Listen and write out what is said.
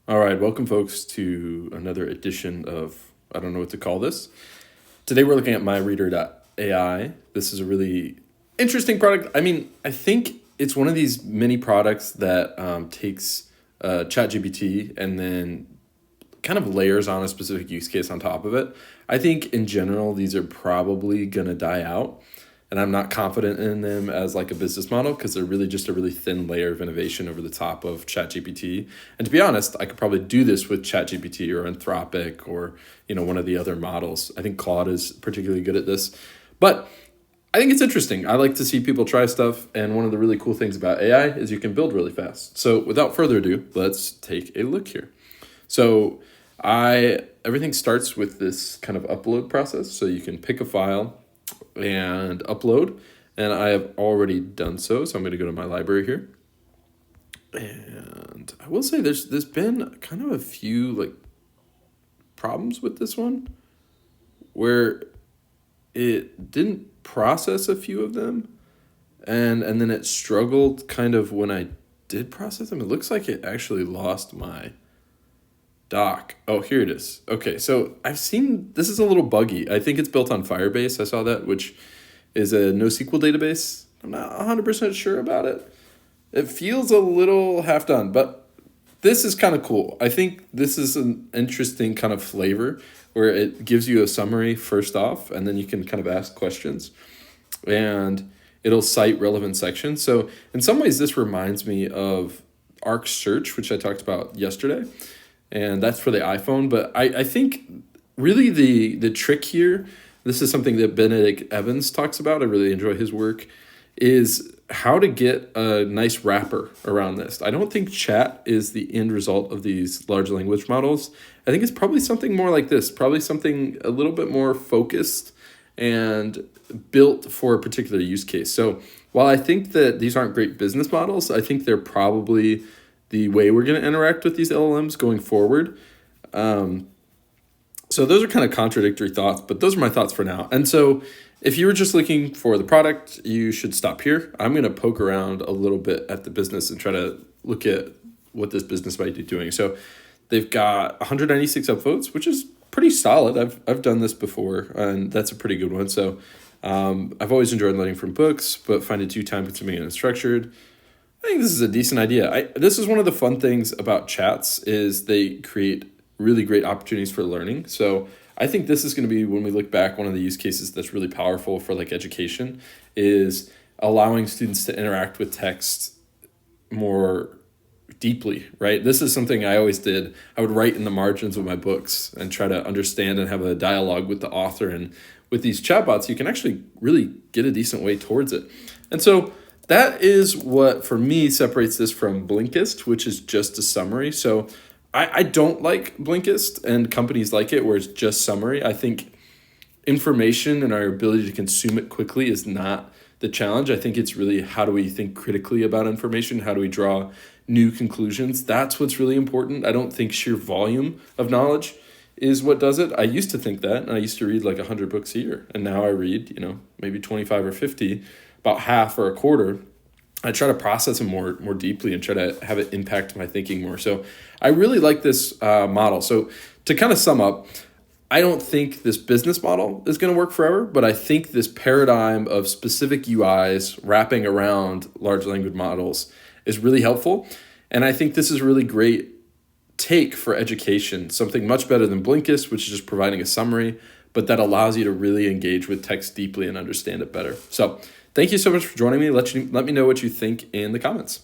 All right, welcome folks to another edition of, I don't know what to call this. Today we're looking at MyReader AI. This is a really interesting product. I think it's one of these mini products that takes ChatGPT and then kind of layers on a specific use case on top of it. I think in general, these are probably going to die out. And I'm not confident in them as like a business model because they're really just a really thin layer of innovation over the top of ChatGPT. And to be honest, I could probably do this with ChatGPT or Anthropic or one of the other models. I think Claude is particularly good at this. But I think it's interesting. I like to see people try stuff. And one of the really cool things about AI is you can build really fast. So without further ado, let's take a look here. So everything starts with this kind of upload process. So you can pick a file and upload, and I have already done so. So I'm going to go to my library here, and I will say there's been kind of a few problems with this one where it didn't process a few of them, and then it struggled kind of when I did process them. It looks like it actually lost my doc. Oh, here it is. Okay, so I've seen this is a little buggy. I think it's built on Firebase. I saw that, which is a NoSQL database. I'm not 100% sure about it. It feels a little half done, but this is kind of cool. I think this is an interesting kind of flavor where it gives you a summary first off, and then you can kind of ask questions, and it'll cite relevant sections. So in some ways, this reminds me of Arc Search, which I talked about yesterday. And that's for the iPhone. But I think really the trick here, this is something that Benedict Evans talks about. I really enjoy his work, is how to get a nice wrapper around this. I don't think chat is the end result of these large language models. I think it's probably something more like this, probably something a little bit more focused and built for a particular use case. So while I think that these aren't great business models, I think they're probably the way we're going to interact with these LLMs going forward. So those are kind of contradictory thoughts, but those are my thoughts for now. And so if you were just looking for the product, you should stop here. I'm going to poke around a little bit at the business and try to look at what this business might be doing. So they've got 196 upvotes, which is pretty solid. I've done this before, and that's a pretty good one. So I've always enjoyed learning from books, but find it too time-consuming and unstructured. I think this is a decent idea. This is one of the fun things about chats is they create really great opportunities for learning. So I think this is going to be, when we look back, one of the use cases that's really powerful for education is allowing students to interact with text more deeply, right? This is something I always did. I would write in the margins of my books and try to understand and have a dialogue with the author. And with these chatbots, you can actually really get a decent way towards it. And so that is what, for me, separates this from Blinkist, which is just a summary. So I don't like Blinkist and companies like it where it's just summary. I think information and our ability to consume it quickly is not the challenge. I think it's really how do we think critically about information? How do we draw new conclusions? That's what's really important. I don't think sheer volume of knowledge is what does it. I used to think that, and I used to read 100 books a year. And now I read, maybe 25 or 50, about half or a quarter. I try to process them more deeply and try to have it impact my thinking more. So I really like this model. So to kind of sum up, I don't think this business model is going to work forever, but I think this paradigm of specific UIs wrapping around large language models is really helpful. And I think this is a really great take for education, something much better than Blinkist, which is just providing a summary, but that allows you to really engage with text deeply and understand it better. So thank you so much for joining me. Let me know what you think in the comments.